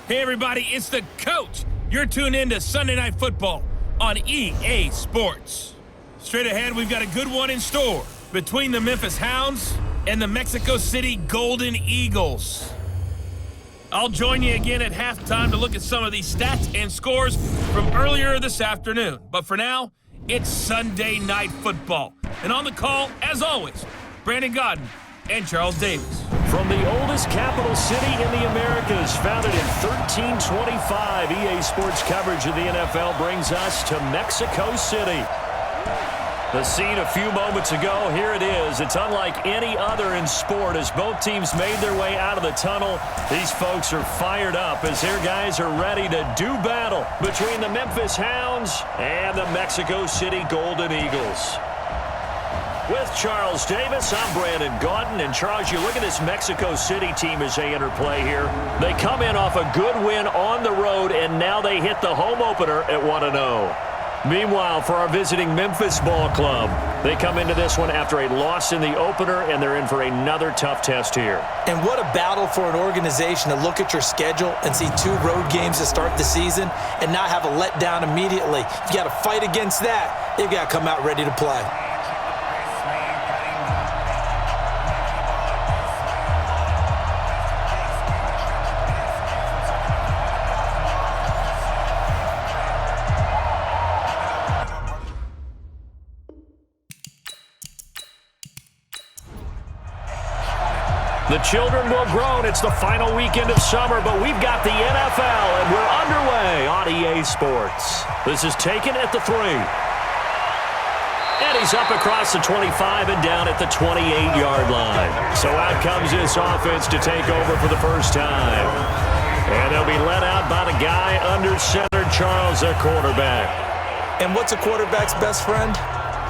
Hey everybody, it's the coach. You're tuned in to Sunday Night Football on EA Sports. Straight ahead, we've got a good one in store between the Memphis Hounds and the Mexico City Golden Eagles. I'll join you again at halftime to look at some of these stats and scores from earlier this afternoon. But for now, it's Sunday Night Football. And on the call, as always, Brandon Godden and Charles Davis. From the oldest capital city in the Americas, founded in 1325, EA Sports coverage of the NFL brings us to Mexico City. The scene a few moments ago, here it is. It's unlike any other in sport as both teams made their way out of the tunnel. These folks are fired up as their guys are ready to do battle between the Memphis Hounds and the Mexico City Golden Eagles. With Charles Davis, I'm Brandon Godden. And Charles, you look at this Mexico City team as they enter play here. They come in off a good win on the road, and now they hit the home opener at 1-0. Meanwhile, for our visiting Memphis ball club, they come into this one after a loss in the opener, and they're in for another tough test here. And what a battle for an organization to look at your schedule and see 2 road games to start the season and not have a letdown immediately. You've got to fight against that. You've got to come out ready to play. The children will groan. It's the final weekend of summer, but we've got the NFL, and we're underway on EA Sports. This is taken at the 3. And he's up across the 25 and down at the 28-yard line. So out comes this offense to take over for the first time. And they'll be led out by the guy under center, Charles, their quarterback. And what's a quarterback's best friend?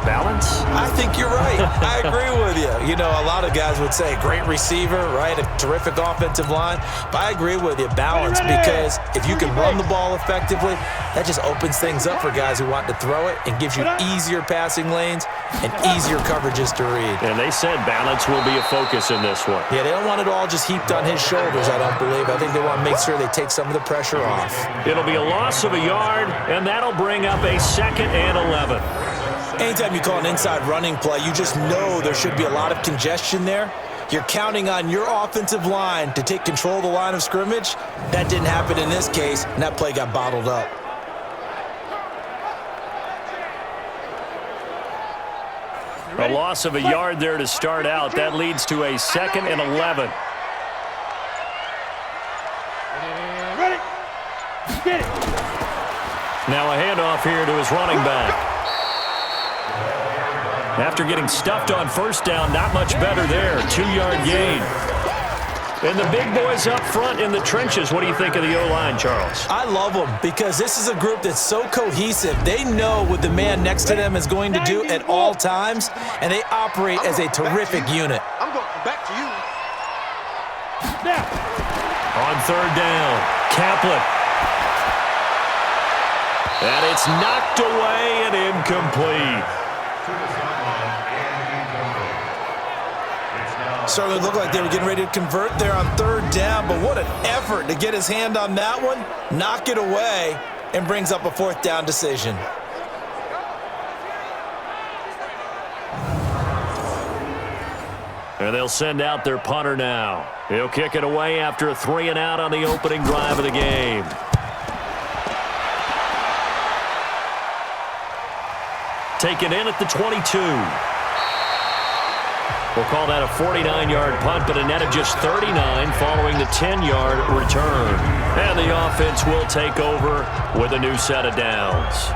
Balance? I think you're right. I agree with you. You know, a lot of guys would say great receiver, right? A terrific offensive line. But I agree with you, balance, because if you can run the ball effectively, that just opens things up for guys who want to throw it and gives you easier passing lanes and easier coverages to read. And they said balance will be a focus in this one. Yeah, they don't want it all just heaped on his shoulders, I don't believe. I think they want to make sure they take some of the pressure off. It'll be a loss of a yard, and that'll bring up a 2nd and 11. Anytime you call an inside running play, you just know there should be a lot of congestion there. You're counting on your offensive line to take control of the line of scrimmage. That didn't happen in this case, and that play got bottled up. A loss of a yard there to start out. That leads to a 2nd and 11. Ready. Get it. Now a handoff here to his running back. After getting stuffed on first down, not much better there. 2-yard gain. And the big boys up front in the trenches. What do you think of the O-line, Charles? I love them because this is a group that's so cohesive. They know what the man next to them is going to do at all times, and they operate as a terrific unit. I'm going back to you. Now. On 3rd down, Kaplan. And it's knocked away and incomplete. Certainly looked like they were getting ready to convert there on 3rd down, but what an effort to get his hand on that one, knock it away, and brings up a 4th down decision. And they'll send out their punter now. He'll kick it away after a 3 and out on the opening drive of the game. Taken in at the 22. We'll call that a 49-yard punt, but a net of just 39 following the 10-yard return. And the offense will take over with a new set of downs.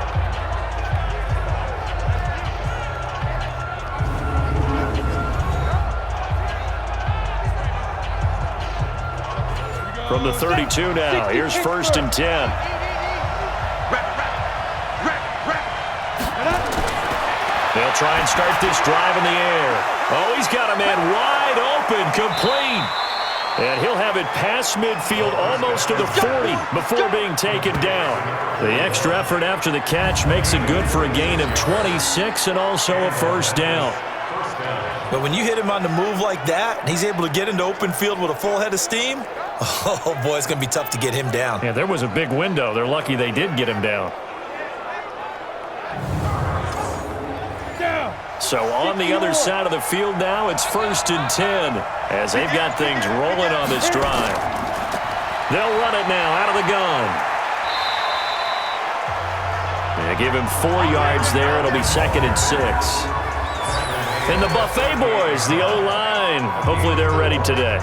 From the 32 now, here's 1st and 10. They'll try and start this drive in the air. Oh, he's got a man wide open, complete. And he'll have it past midfield almost to the 40 before being taken down. The extra effort after the catch makes it good for a gain of 26 and also a 1st down. But when you hit him on the move like that, and he's able to get into open field with a full head of steam, Oh, boy, it's going to be tough to get him down. Yeah, there was a big window. They're lucky they did get him down. So on the other side of the field now, it's 1st and 10 as they've got things rolling on this drive. They'll run it now out of the gun. They give him 4 yards there. It'll be 2nd and 6. And the Buffet boys, the O-line, hopefully they're ready today.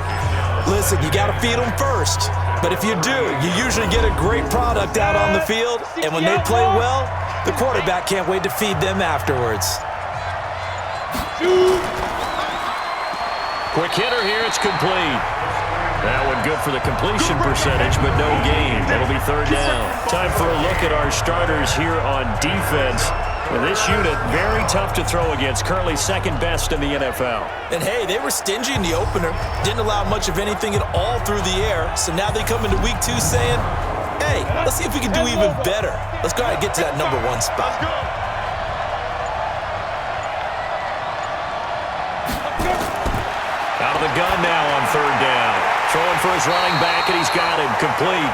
Listen, you got to feed them first. But if you do, you usually get a great product out on the field. And when they play well, the quarterback can't wait to feed them afterwards. Quick hitter here, it's complete. That one good for the completion percentage, but no gain. That'll be 3rd down. Time for a look at our starters here on defense. This unit, very tough to throw against, currently 2nd best in the NFL. And hey, they were stingy in the opener, didn't allow much of anything at all through the air. So now they come into week 2 saying, hey, let's see if we can do even better. Let's go ahead and get to that number 1 spot. Out of the gun now on 3rd down. Throwing for his running back, and he's got him complete.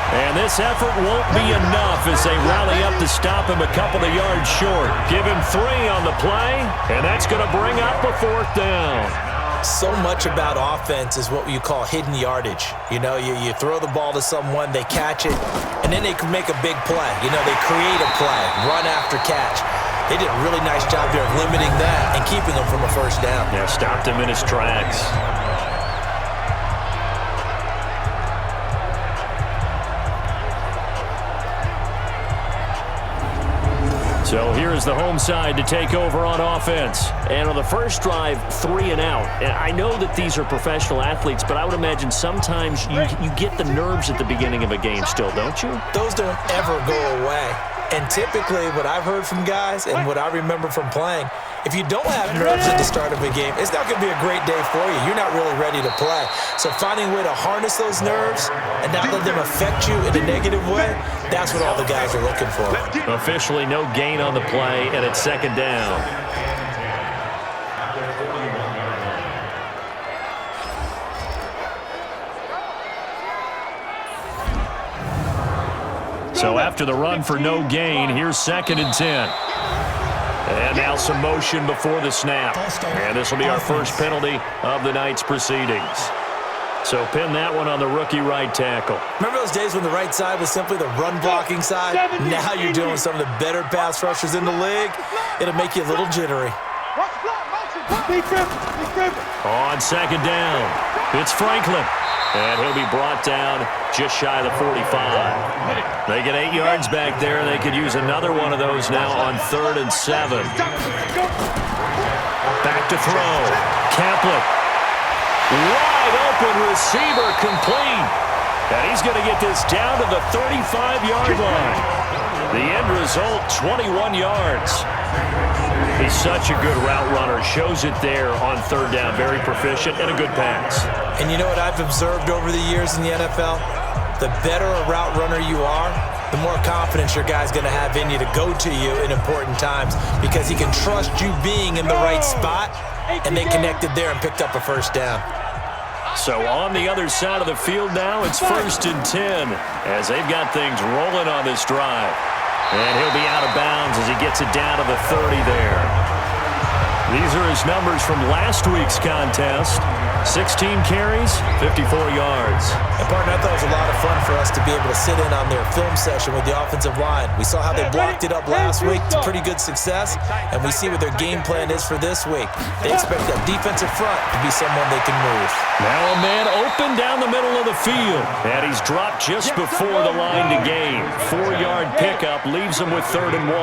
And this effort won't be enough as they rally up to stop him a couple of yards short. Give him 3 on the play, and that's going to bring up a 4th down. So much about offense is what you call hidden yardage. You know, you throw the ball to someone, they catch it, and then they can make a big play. You know, they create a play, run after catch. They did a really nice job there of limiting that and keeping him from a 1st down. Yeah, stopped him in his tracks. So here's the home side to take over on offense. And on the first drive, 3 and out. And I know that these are professional athletes, but I would imagine sometimes you get the nerves at the beginning of a game still, don't you? Those don't ever go away. And typically what I've heard from guys and what I remember from playing, if you don't have nerves at the start of a game, it's not going to be a great day for you. You're not really ready to play. So finding a way to harness those nerves and not let them affect you in a negative way, that's what all the guys are looking for. Officially no gain on the play, and it's 2nd down. So after the run for no gain, here's 2nd and 10. And now some motion before the snap. And this will be our first penalty of the night's proceedings. So pin that one on the rookie right tackle. Remember those days when the right side was simply the run-blocking side? Now you're dealing with some of the better pass rushers in the league. It'll make you a little jittery. On 2nd down, it's Franklin. And he'll be brought down just shy of the 45. They get 8 yards back there. They could use another one of those now on 3rd and 7. Back to throw. Kaplan. Wide open receiver complete. And he's going to get this down to the 35-yard line. The end result, 21 yards. He's such a good route runner. Shows it there on 3rd down. Very proficient and a good pass. And you know what I've observed over the years in the NFL? The better a route runner you are, the more confidence your guy's going to have in you to go to you in important times because he can trust you being in the right spot, and they connected there and picked up a 1st down. So on the other side of the field now, it's 1st and 10 as they've got things rolling on this drive. And he'll be out of bounds as he gets it down to the 30 there. These are his numbers from last week's contest. 16 carries, 54 yards. And, partner, I thought it was a lot of fun for us to be able to sit in on their film session with the offensive line. We saw how they blocked it up last week to pretty good success, and we see what their game plan is for this week. They expect that defensive front to be someone they can move. Now a man open down the middle of the field, and he's dropped just before the line to gain. 4-yard pickup leaves him with 3rd and 1.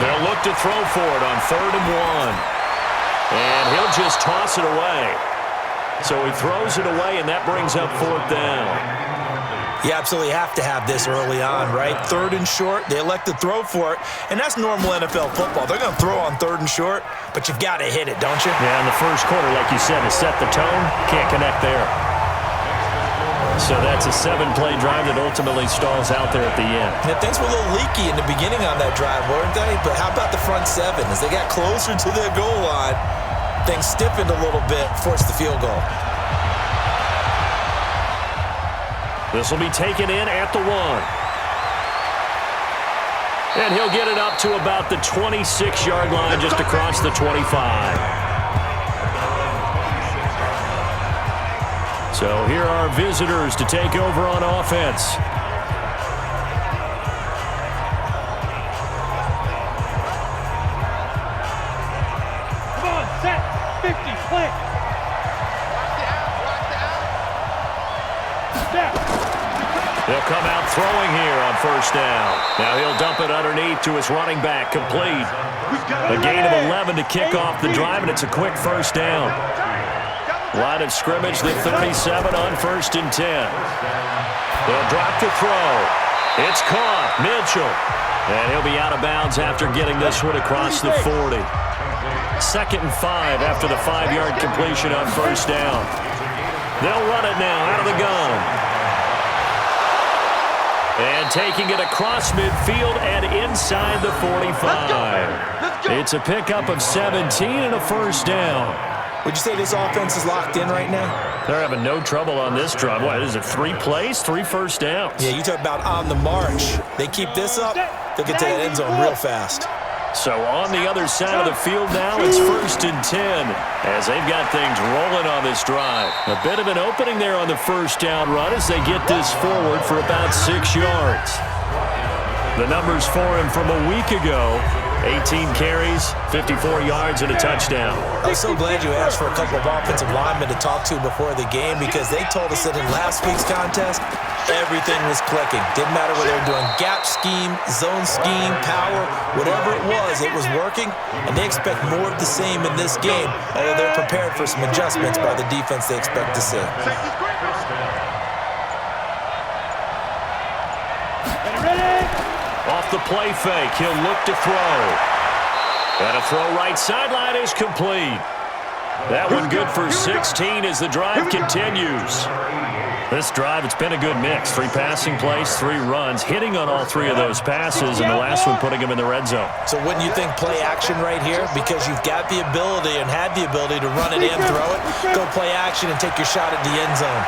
They'll look to throw for it on 3rd and 1. And he'll just toss it away. So he throws it away, and that brings up 4th down. You absolutely have to have this early on, right? 3rd and short, they elect to throw for it, and that's normal NFL football. They're going to throw on 3rd and short, but you've got to hit it, don't you? Yeah, in the first quarter, like you said, to set the tone, can't connect there. So that's a 7-play drive that ultimately stalls out there at the end. Yeah, things were a little leaky in the beginning on that drive, weren't they? But how about the front 7? As they got closer to their goal line, things stiffened a little bit, forced the field goal. This will be taken in at the 1. And he'll get it up to about the 26-yard line, just across the 25. So here are visitors to take over on offense. Come on, set, 50, play. They'll come out throwing here on first down. Now he'll dump it underneath to his running back, complete. A gain of 11 to kick off the drive, and it's a quick first down. Line of scrimmage, the 37 on 1st and 10. They'll drop to throw. It's caught. Mitchell. And he'll be out of bounds after getting this one across the 40. 2nd and 5 after the 5-yard completion on first down. They'll run it now out of the gun. And taking it across midfield and inside the 45. It's a pickup of 17 and a first down. Would you say this offense is locked in right now? They're having no trouble on this drive. What is it, 3 plays, 3 first downs? Yeah, you talk about on the march. They keep this up, they'll get to that end zone real fast. So on the other side of the field now, it's 1st and 10 as they've got things rolling on this drive. A bit of an opening there on the first down run as they get this forward for about 6 yards. The numbers for him from a week ago: 18 carries, 54 yards, and a touchdown. I was so glad you asked for a couple of offensive linemen to talk to before the game, because they told us that in last week's contest, everything was clicking. Didn't matter whether they were doing gap scheme, zone scheme, power, whatever it was working, and they expect more of the same in this game, although they're prepared for some adjustments by the defense they expect to see. Off the play fake, he'll look to throw. And a throw right sideline is complete. That one good for 16 as the drive continues. This drive, it's been a good mix. 3 passing plays, 3 runs, hitting on all 3 of those passes, and the last one putting him in the red zone. So wouldn't you think play action right here? Because you've got the ability and had the ability to run it and throw it. Go play action and take your shot at the end zone.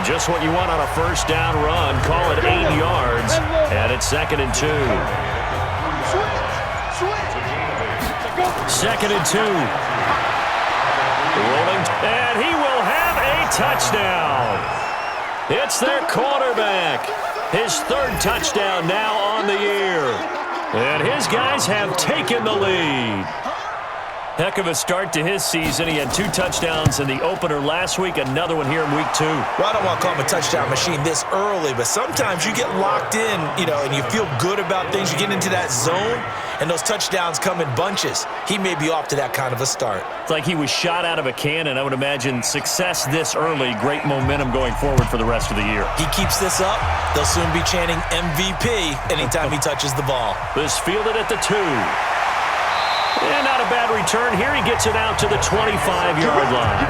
Just what you want on a first down run. Call it 8 yards, and it's 2nd and 2. 2nd and 2. Rolling, and he will have a touchdown. It's their quarterback. His 3rd touchdown now on the year. And his guys have taken the lead. Heck of a start to his season. He had 2 touchdowns in the opener last week, another one here in week 2. Well, I don't want to call him a touchdown machine this early, but sometimes you get locked in, and you feel good about things. You get into that zone, and those touchdowns come in bunches. He may be off to that kind of a start. It's like he was shot out of a cannon. I would imagine success this early, great momentum going forward for the rest of the year. He keeps this up, they'll soon be chanting MVP anytime he touches the ball. This fielded at the 2. And not a bad return here. He gets it out to the 25-yard line.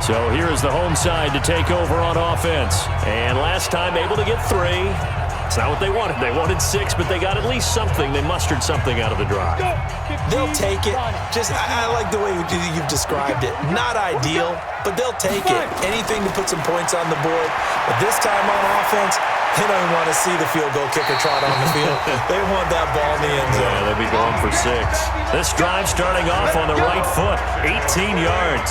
So here is the home side to take over on offense. And last time able to get 3. It's not what they wanted. They wanted 6, but they got at least something. They mustered something out of the drive. They'll take it. I like the way you've described it. Not ideal, but they'll take it. Anything to put some points on the board. But this time on offense, they don't even want to see the field goal kicker trot on the field. They want that ball in the end zone. Yeah, they'll be going for 6. This drive starting off on the right foot. 18 yards.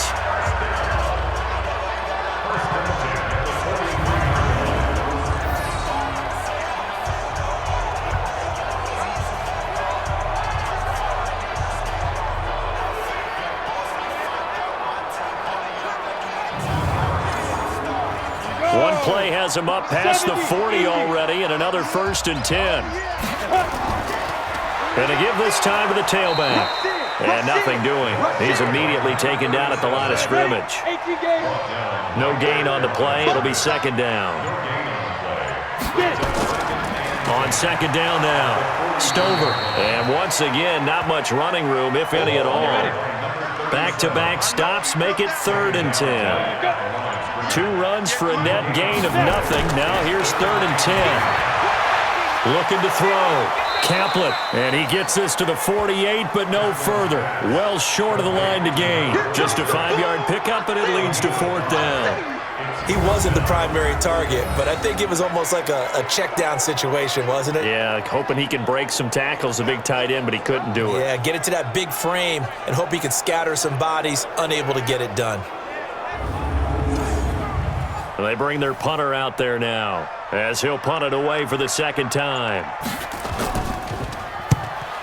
One play has him up past the 40 already, and another 1st and 10. Going to give this time to the tailback. And nothing doing. He's immediately taken down at the line of scrimmage. No gain on the play. It'll be 2nd down. On 2nd down now, Stover. And once again, not much running room, if any at all. Back-to-back stops make it 3rd and 10. 2 runs for a net gain of nothing. Now here's 3rd and 10. Looking to throw. Kaplan, and he gets this to the 48, but no further. Well short of the line to gain. Just a 5-yard pickup, and it leads to 4th down. He wasn't the primary target, but I think it was almost like a check down situation, wasn't it? Yeah, hoping he can break some tackles, a big tight end, but he couldn't do it. Yeah, get it to that big frame and hope he can scatter some bodies, unable to get it done. And they bring their punter out there now, as he'll punt it away for the 2nd time.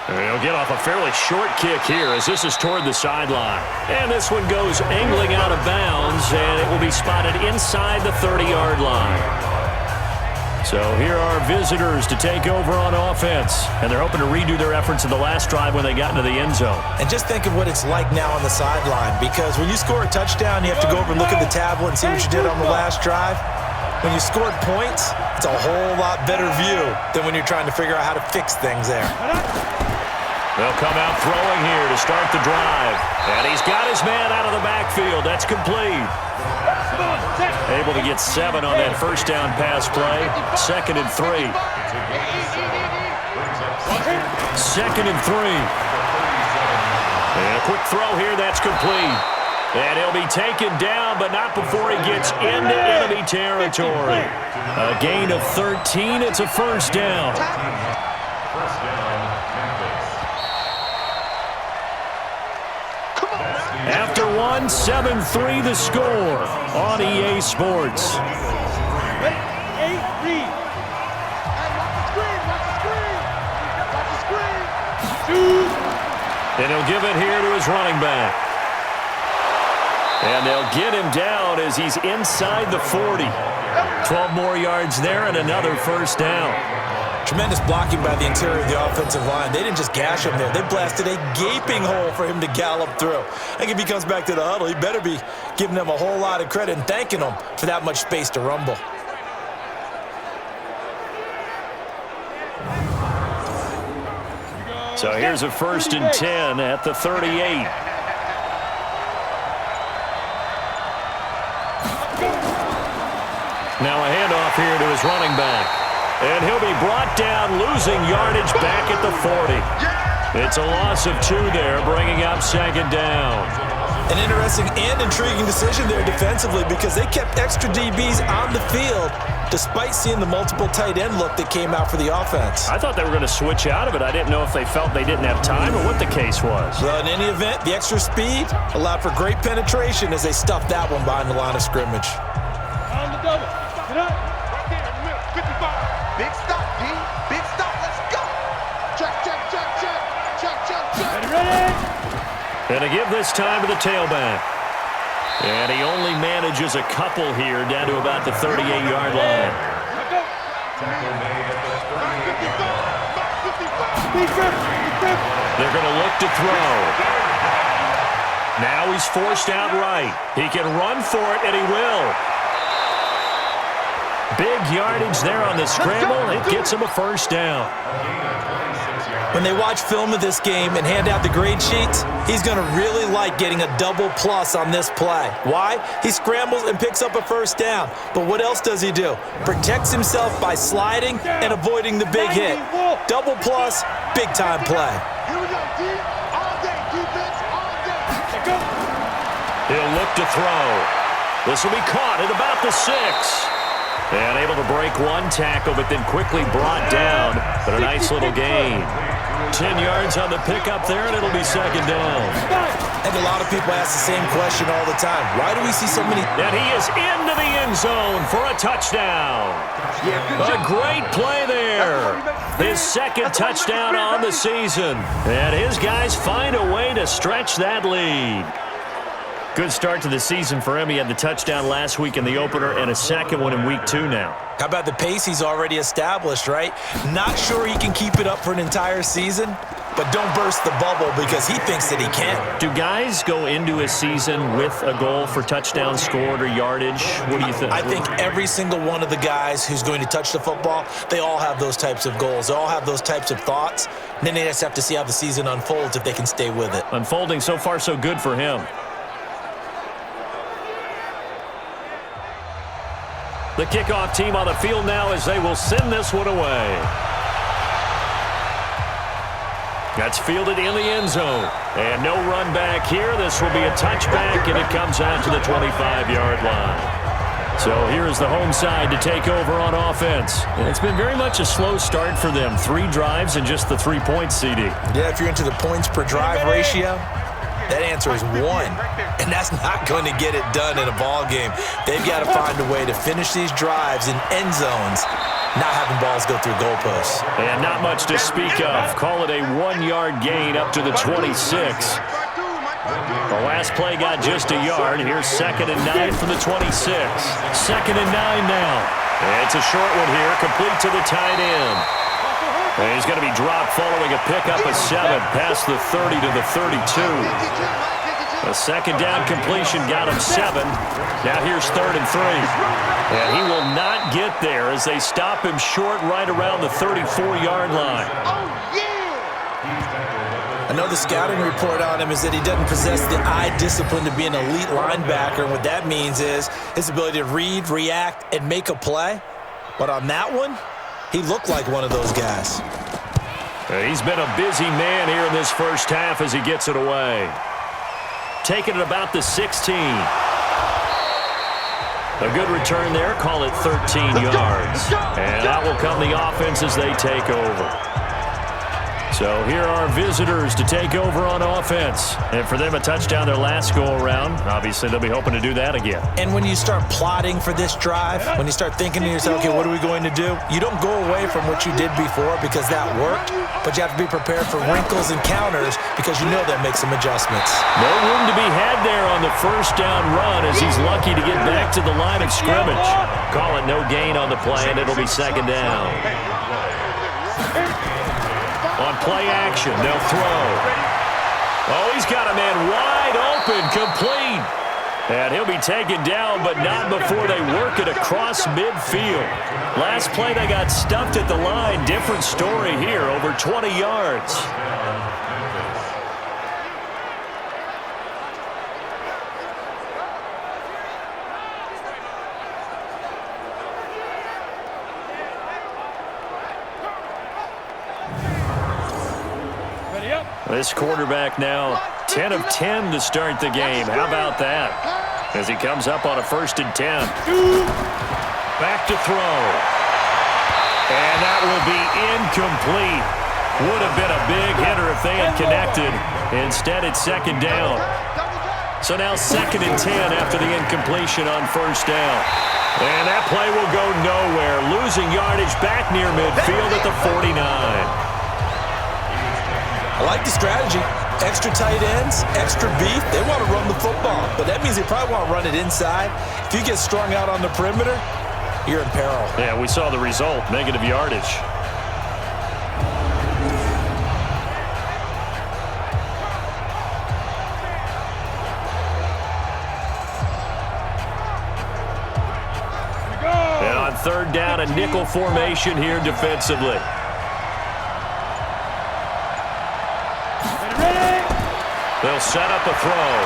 And he'll get off a fairly short kick here as this is toward the sideline. And this one goes angling out of bounds, and it will be spotted inside the 30-yard line. So here are visitors to take over on offense, and they're hoping to redo their efforts in the last drive when they got into the end zone. And just think of what it's like now on the sideline, because when you score a touchdown, you have to go over and look at the tablet and see what you did on the last drive. When you scored points, it's a whole lot better view than when you're trying to figure out how to fix things there. They'll come out throwing here to start the drive. And he's got his man out of the backfield. That's complete. Able to get 7 on that first down pass play. 2nd and 3. 2nd and 3. And a quick throw here. That's complete. And he'll be taken down, but not before he gets into enemy territory. A gain of 13. It's a 1st down. After 1, 7-3 the score on EA Sports. And he'll give it here to his running back. And they'll get him down as he's inside the 40. 12 more yards there and another 1st down. Tremendous blocking by the interior of the offensive line. They didn't just gash him there. They blasted a gaping hole for him to gallop through. I think if he comes back to the huddle, he better be giving them a whole lot of credit and thanking them for that much space to rumble. So here's a 1st and 10 at the 38. Now a handoff here to his running back. And he'll be brought down, losing yardage back at the 40. It's a loss of 2 there, bringing up 2nd down. An interesting and intriguing decision there defensively because they kept extra DBs on the field despite seeing the multiple tight end look that came out for the offense. I thought they were going to switch out of it. I didn't know if they felt they didn't have time or what the case was. Well, in any event, the extra speed allowed for great penetration as they stuffed that one behind the line of scrimmage. On the double. Get up. Right there in the middle. 55. Big stop, D. Big stop. Let's go. Check, check, check, check. Check, check, check. Ready? And to give this time to the tailback. And he only manages a couple here down to about the 38-yard line. They're going to look to throw. Now he's forced out right. He can run for it, and he will. Big yardage there on the scramble. It gets him a 1st down. When they watch film of this game and hand out the grade sheets, he's going to really like getting a double plus on this play. Why? He scrambles and picks up a 1st down. But what else does he do? Protects himself by sliding and avoiding the big hit. Double plus, big time play. Here we go, D. All day. Defense, all day. He'll look to throw. This will be caught at about the 6. And able to break one tackle, but then quickly brought down. But a nice little gain. 10 yards on the pickup there, and it'll be 2nd down. I think a lot of people ask the same question all the time. Why do we see so many? And he is into the end zone for a touchdown. A great play there. His 2nd touchdown on the season. And his guys find a way to stretch that lead. Good start to the season for him. He had the touchdown last week in the opener and a 2nd one in week 2 now. How about the pace he's already established, right? Not sure he can keep it up for an entire season, but don't burst the bubble because he thinks that he can. Do guys go into a season with a goal for touchdown scored or yardage? What do you think? I think every single one of the guys who's going to touch the football, they all have those types of goals. They all have those types of thoughts. And then they just have to see how the season unfolds if they can stay with it. Unfolding so far so good for him. The kickoff team on the field now as they will send this one away. That's fielded in the end zone. And no run back here. This will be a touchback, and it comes out to the 25-yard line. So here's the home side to take over on offense. And it's been very much a slow start for them. 3 drives and just the 3 points, CD. Yeah, if you're into the points per drive ratio, that answer is 1. And that's not going to get it done in a ball game. They've got to find a way to finish these drives in end zones, not having balls go through goalposts. And not much to speak of. Call it a 1-yard gain up to the 26. The last play got just a yard. Here's 2nd and 9 from the 26. 2nd and 9 now. And it's a short one here, complete to the tight end. And he's going to be dropped following a pickup of 7 past the 30 to the 32. A 2nd down completion got him 7. Now here's 3rd and 3. And he will not get there as they stop him short right around the 34-yard line. I know the scouting report on him is that he doesn't possess the eye discipline to be an elite linebacker. And what that means is his ability to read, react, and make a play. But on that one, he looked like one of those guys. He's been a busy man here in this first half as he gets it away. Taking it about the 16. A good return there. Call it 13 yards. And out will come the offense as they take over. So here are visitors to take over on offense. And for them, a touchdown their last go-around. Obviously, they'll be hoping to do that again. And when you start plotting for this drive, when you start thinking to yourself, okay, what are we going to do? You don't go away from what you did before because that worked, but you have to be prepared for wrinkles and counters because you know they'll make some adjustments. No room to be had there on the first down run as he's lucky to get back to the line of scrimmage. Call it no gain on the play, and it'll be 2nd down. On play action, they'll throw. Oh, he's got a man wide open, complete. And he'll be taken down, but not before they work it across midfield. Last play, they got stuffed at the line. Different story here, over 20 yards. This quarterback now 10 of 10 to start the game. How about that? As he comes up on a 1st and 10. Back to throw. And that will be incomplete. Would have been a big hitter if they had connected. Instead, it's 2nd down. So now 2nd and 10 after the incompletion on 1st down. And that play will go nowhere. Losing yardage back near midfield at the 49. I like the strategy. Extra tight ends, extra beef. They want to run the football, but that means they probably want to run it inside. If you get strung out on the perimeter, you're in peril. Yeah, we saw the result, negative yardage. And on 3rd down, a nickel formation here defensively. They'll set up a throw.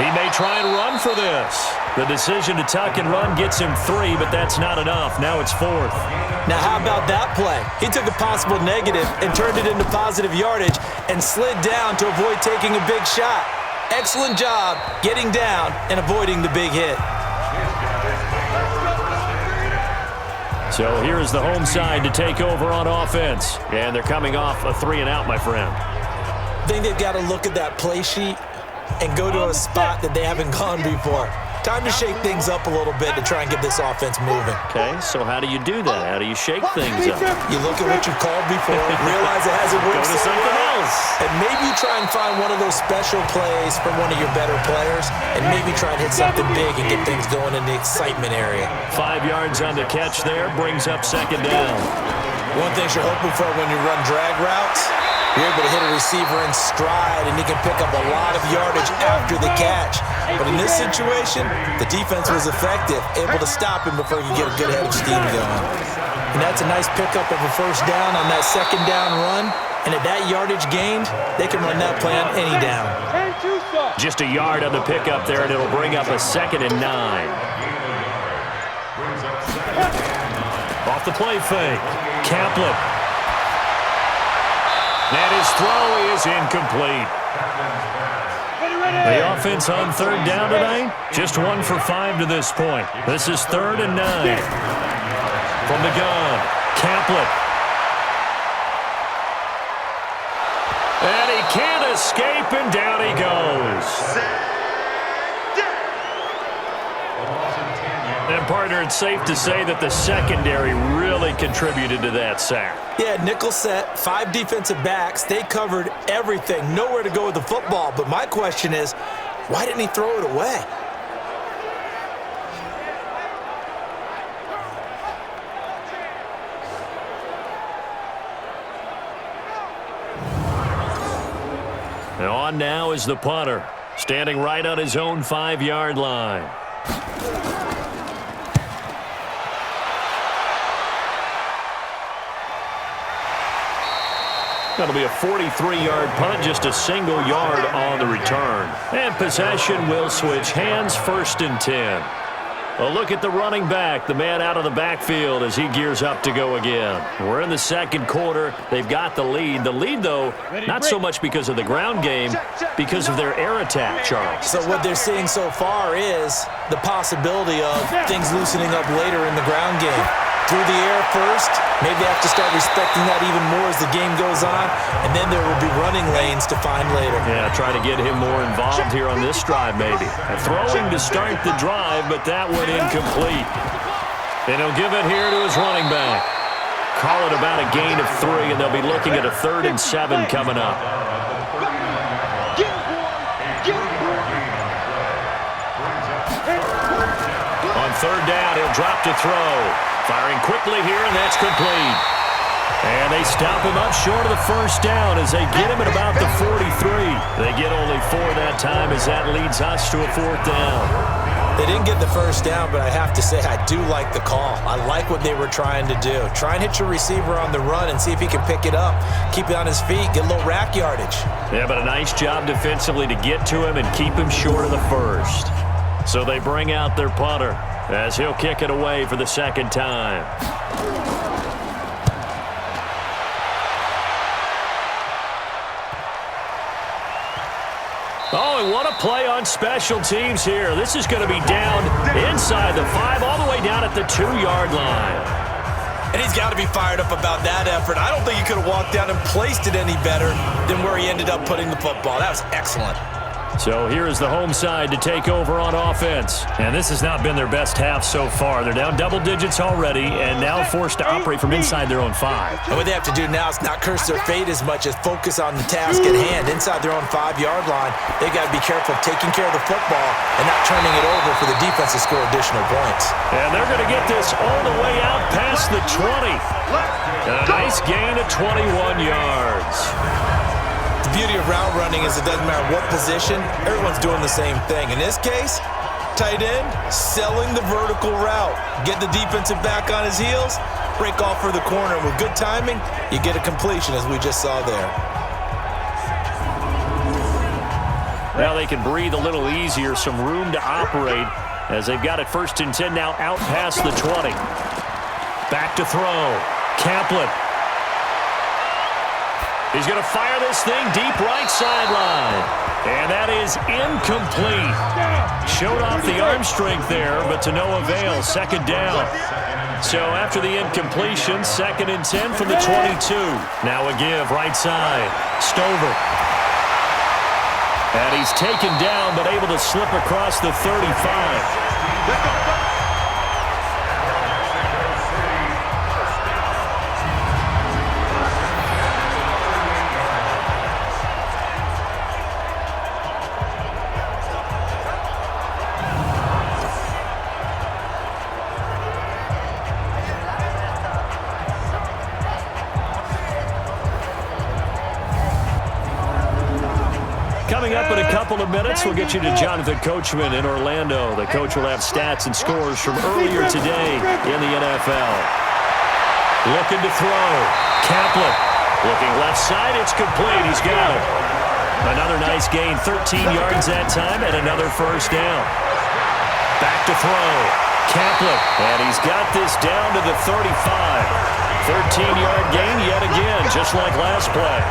He may try and run for this. The decision to tuck and run gets him 3, but that's not enough. Now it's 4th. Now how about that play? He took a possible negative and turned it into positive yardage and slid down to avoid taking a big shot. Excellent job getting down and avoiding the big hit. So here's the home side to take over on offense. And they're coming off a 3-and-out, my friend. I think they've got to look at that play sheet and go to a spot that they haven't gone before. Time to shake things up a little bit to try and get this offense moving. Okay, so how do you do that? How do you shake things up? You look at what you've called before, realize it hasn't worked Go to something else. And maybe you try and find one of those special plays from one of your better players, and maybe try and hit something big and get things going in the excitement area. 5 yards on the catch there, brings up 2nd down. One thing you're hoping for when you run drag routes, you're able to hit a receiver in stride, and he can pick up a lot of yardage after the catch. But in this situation, the defense was effective, able to stop him before he could get a good head of steam going. And that's a nice pickup of a 1st down on that 2nd down run. And at that yardage gained, they can run that play on any down. Just a yard on the pickup there, and it'll bring up a 2nd and 9. Off the play fake. Kaplan. And his throw is incomplete. The offense on third down tonight, just 1 for 5 to this point. This is 3rd and 9. From the gun, Kaplan. And he can't escape, and down he goes. And, partner, it's safe to say that the secondary really contributed to that sack. Yeah, nickel set, 5 defensive backs. They covered everything, nowhere to go with the football. But my question is, why didn't he throw it away? And on now is the punter, standing right on his own 5-yard line. That'll be a 43-yard punt, just a single yard on the return. And possession will switch hands, 1st and 10. A look at the running back, the man out of the backfield as he gears up to go again. We're in the second quarter. They've got the lead. The lead, though, not so much because of the ground game, because of their air attack, Charles. So what they're seeing so far is the possibility of things loosening up later in the ground game. Through the air first, maybe they have to start respecting that even more as the game goes on, and then there will be running lanes to find later. Yeah, try to get him more involved here on this drive maybe. Throwing to start the drive, but that one incomplete. And he'll give it here to his running back. Call it about a gain of 3, and they'll be looking at a 3rd and 7 coming up. On 3rd down, he'll drop to throw. Firing quickly here, and that's complete. And they stop him up short of the 1st down as they get him at about the 43. They get only 4 that time as that leads us to a 4th down. They didn't get the 1st down, but I have to say I do like the call. I like what they were trying to do. Try and hit your receiver on the run and see if he can pick it up. Keep it on his feet, get a little rack yardage. Yeah, but a nice job defensively to get to him and keep him short of the 1st. So they bring out their punter as he'll kick it away for the 2nd time. Oh, and what a play on special teams here. This is going to be down inside the 5, all the way down at the 2-yard line. And he's got to be fired up about that effort. I don't think he could have walked down and placed it any better than where he ended up putting the football. That was excellent. So here is the home side to take over on offense. And this has not been their best half so far. They're down double digits already and now forced to operate from inside their own 5. And what they have to do now is not curse their fate as much as focus on the task at hand. Inside their own 5-yard line, they got to be careful taking care of the football and not turning it over for the defense to score additional points. And they're going to get this all the way out past the 20. And a nice gain of 21 yards. The beauty of route running is it doesn't matter what position, everyone's doing the same thing. In this case, tight end, selling the vertical route. Get the defensive back on his heels, break off for the corner. With good timing, you get a completion as we just saw there. Now they can breathe a little easier, some room to operate as they've got it 1st and 10 now out past the 20. Back to throw. Kaplan. He's going to fire this thing deep right sideline. And that is incomplete. Showed off the arm strength there, but to no avail. 2nd down. So after the incompletion, 2nd and 10 from the 22. Now a give right side. Stover. And he's taken down, but able to slip across the 35. Coming up in a couple of minutes, we'll get you to Jonathan Coachman in Orlando. The coach will have stats and scores from earlier today in the NFL. Looking to throw. Kaplan. Looking left side. It's complete. He's got it. Another nice gain. 13 yards that time and another 1st down. Back to throw. Kaplan. And he's got this down to the 35. 13-yard gain yet again, just like last play.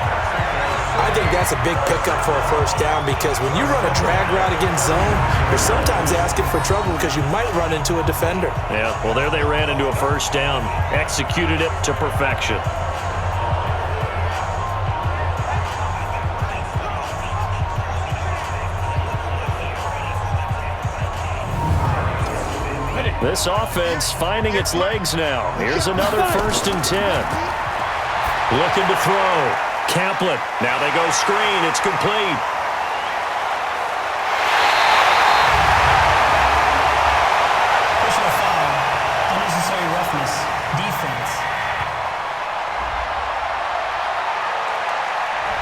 I think that's a big pickup for a first down because when you run a drag route against zone, you're sometimes asking for trouble because you might run into a defender. Yeah, well, there they ran into a first down, executed it to perfection. This offense finding its legs now. Here's another 1st and 10. Looking to throw. Kaplan. Now they go screen. It's complete. Personal foul. Unnecessary roughness. Defense.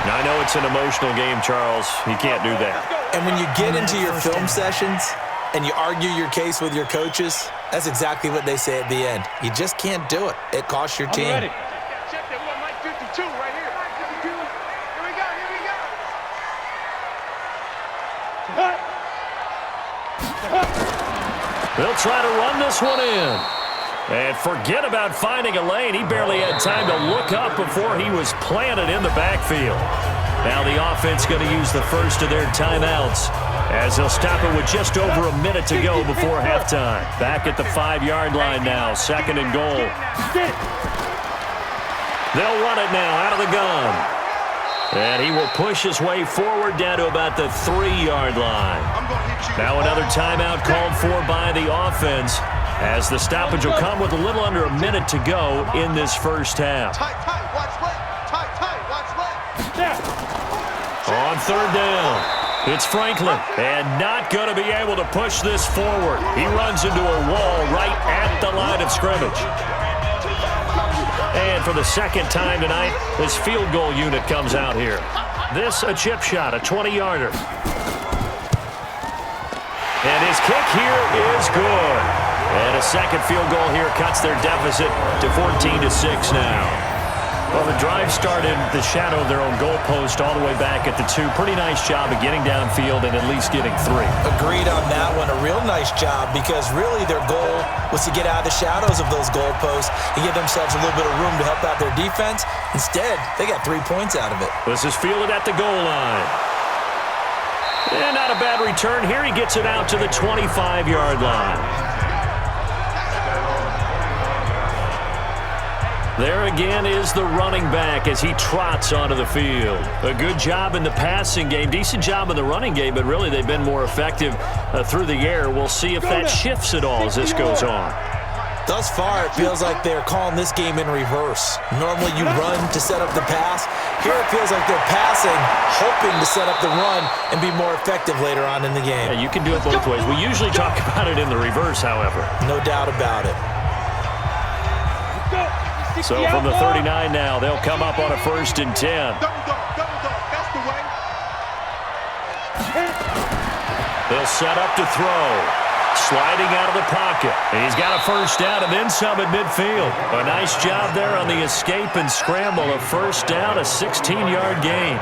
Now, I know it's an emotional game, Charles. You can't do that. And when you get into your film sessions and you argue your case with your coaches, that's exactly what they say at the end. You just can't do it. It costs your team. Check that one, Mike 52 right here. Here we go, here we go. They'll try to run this one in. And forget about finding a lane. He barely had time to look up before he was planted in the backfield. Now the offense going to use the first of their timeouts as they'll stop it with just over a minute to go before halftime. Back at the 5-yard line now, 2nd and goal. They'll run it now out of the gun. And he will push his way forward down to about the 3-yard line. Now another timeout called for by the offense as the stoppage will come with a little under a minute to go in this first half. Tight, watch left. Tight, watch left. On 3rd down, it's Franklin, and not going to be able to push this forward. He runs into a wall right at the line of scrimmage. And for the second time tonight, this field goal unit comes out here. This a chip shot, a 20-yarder. And his kick here is good. And a second field goal here cuts their deficit to 14-6 now. Well, the drive started the shadow of their own goalpost all the way back at the 2. Pretty nice job of getting downfield and at least getting 3. Agreed on that one. A real nice job because really their goal was to get out of the shadows of those goalposts and give themselves a little bit of room to help out their defense. Instead, they got 3 points out of it. This is fielded at the goal line. And not a bad return here. He gets it out to the 25-yard line. There again is the running back as he trots onto the field. A good job in the passing game, decent job in the running game, but really they've been more effective through the air. We'll see if that shifts at all as this goes on. Thus far, it feels like they're calling this game in reverse. Normally you run to set up the pass. Here it feels like they're passing, hoping to set up the run and be more effective later on in the game. Yeah, you can do it both ways. We usually talk about it in the reverse, however. No doubt about it. So from the 39 now, they'll come up on a 1st and 10. Double dog, that's the way. They'll set up to throw. Sliding out of the pocket. And he's got a first down and then some at midfield. A nice job there on the escape and scramble. A first down, a 16-yard gain.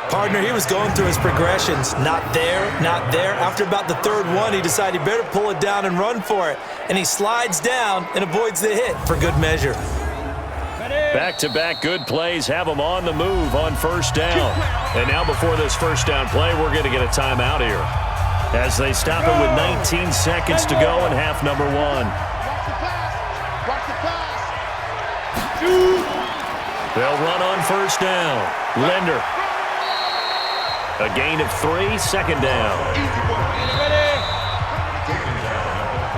Partner, he was going through his progressions. Not there, not there. After about the 3rd one, he decided he better pull it down and run for it. And he slides down and avoids the hit for good measure. Back-to-back good plays have them on the move on 1st down. And now before this first down play, we're going to get a timeout here as they stop it with 19 seconds to go in half number 1. Watch the pass. They'll run on 1st down. Linder. A gain of 3, 2nd down.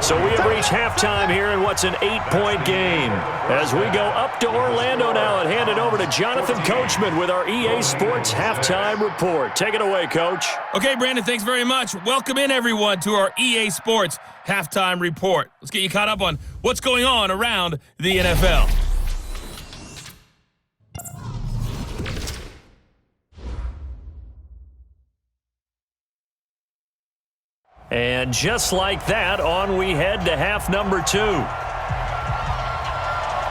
So we have reached halftime here in what's an 8-point game. As we go up to Orlando now and hand it over to Jonathan Coachman with our EA Sports Halftime Report. Take it away, Coach. Okay, Brandon, thanks very much. Welcome in, everyone, to our EA Sports Halftime Report. Let's get you caught up on what's going on around the NFL. And just like that, on we head to half number 2.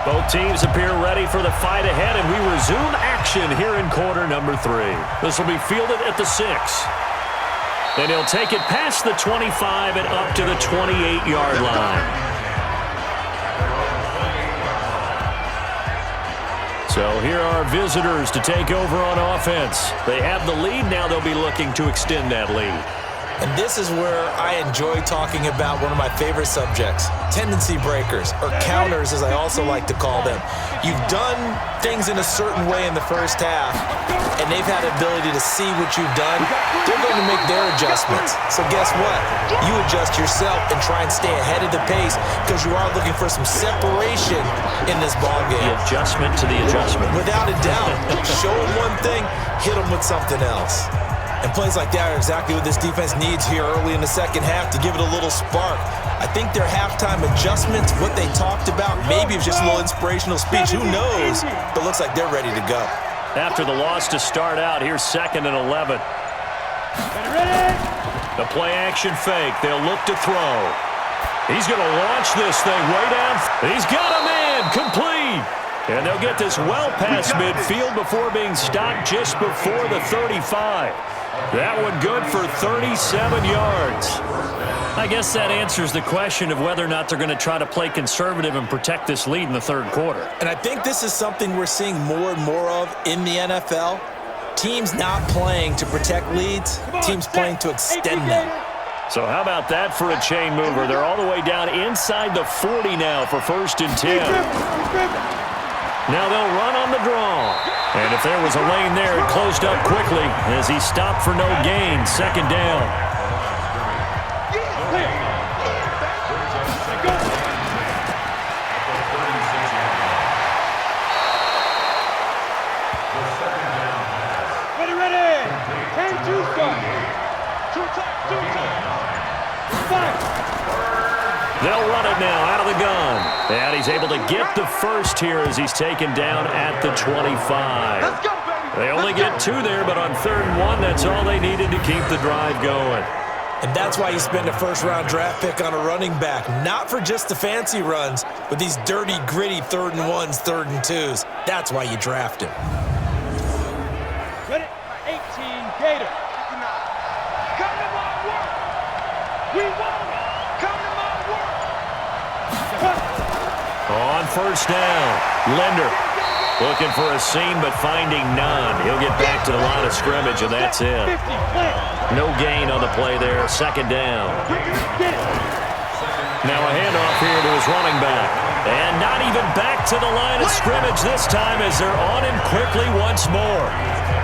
Both teams appear ready for the fight ahead, and we resume action here in quarter number 3. This will be fielded at the 6. And he'll take it past the 25 and up to the 28-yard line. So here are visitors to take over on offense. They have the lead. Now they'll be looking to extend that lead. And this is where I enjoy talking about one of my favorite subjects, tendency breakers, or counters as I also like to call them. You've done things in a certain way in the first half, and they've had the ability to see what you've done. They're going to make their adjustments. So guess what? You adjust yourself and try and stay ahead of the pace because you are looking for some separation in this ballgame. The adjustment to the adjustment. Without a doubt. Show them one thing, hit them with something else. And plays like that are exactly what this defense needs here early in the second half to give it a little spark. I think their halftime adjustments, what they talked about, maybe it was just a little inspirational speech. Who knows? But it looks like they're ready to go. After the loss to start out, here's 2nd and 11. The play action fake. They'll look to throw. He's going to launch this thing way down. He's got a man complete. And they'll get this well past midfield before being stopped just before the 35. That one good for 37 yards. I guess that answers the question of whether or not they're going to try to play conservative and protect this lead in the third quarter. And I think this is something we're seeing more and more of in the NFL. Teams not playing to protect leads, teams playing to extend them. So how about that for a chain mover? They're all the way down inside the 40 now for 1st and 10. Now they'll run on the draw. And if there was a lane there, it closed up quickly as he stopped for no gain. 2nd down. Ready. 10-2 start. Two times. They'll run it now out of the gun. And he's able to get the first here as he's taken down at the 25. Let's go, baby. They only get 2 there, but on 3rd and 1, that's all they needed to keep the drive going. And that's why you spend a 1st-round draft pick on a running back. Not for just the fancy runs, but these dirty, gritty 3rd and 1s, 3rd and 2s. That's why you draft him. Ready. 18 Gator. Come to my work. We want it. Come to my work. On 1st down, Linder looking for a seam but finding none. He'll get back to the line of scrimmage, and that's it. No gain on the play there, 2nd down. Now a handoff here to his running back. And not even back to the line of scrimmage this time as they're on him quickly once more.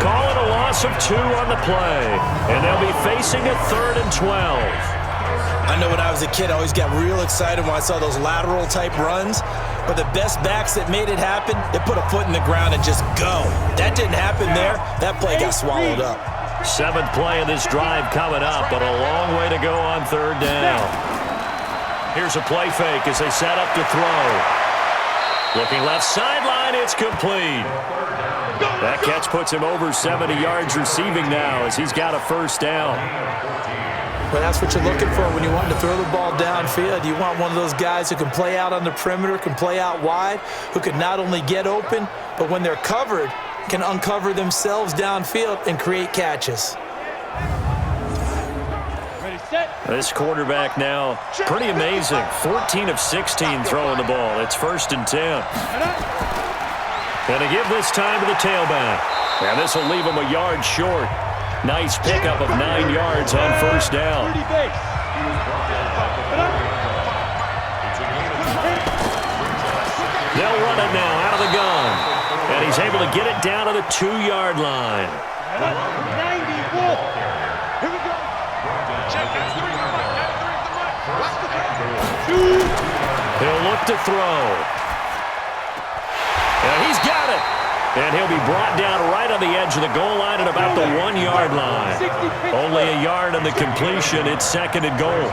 Call it a loss of 2 on the play. And they'll be facing a 3rd and 12. I know when I was a kid, I always got real excited when I saw those lateral-type runs. But the best backs that made it happen, they put a foot in the ground and just go. That didn't happen there. That play got swallowed up. 7th play of this drive coming up, but a long way to go on 3rd down. Here's a play fake as they set up to throw. Looking left sideline, it's complete. That catch puts him over 70 yards receiving now as he's got a 1st down. But that's what you're looking for when you want to throw the ball downfield. You want one of those guys who can play out on the perimeter, can play out wide, who can not only get open, but when they're covered, can uncover themselves downfield and create catches. Ready, set. This quarterback now, pretty amazing. 14 of 16 throwing the ball. It's 1st and 10. And to give this time to the tailback. And this will leave him a yard short. Nice pickup of 9 yards on 1st down. They'll run it now out of the gun. And he's able to get it down to the 2-yard line. 90 Wolf. Here we go. Check it. He'll look to throw. And he's got it. And he'll be brought down right on the edge of the goal line at about the 1-yard line. Only a yard on the completion. It's 2nd and goal.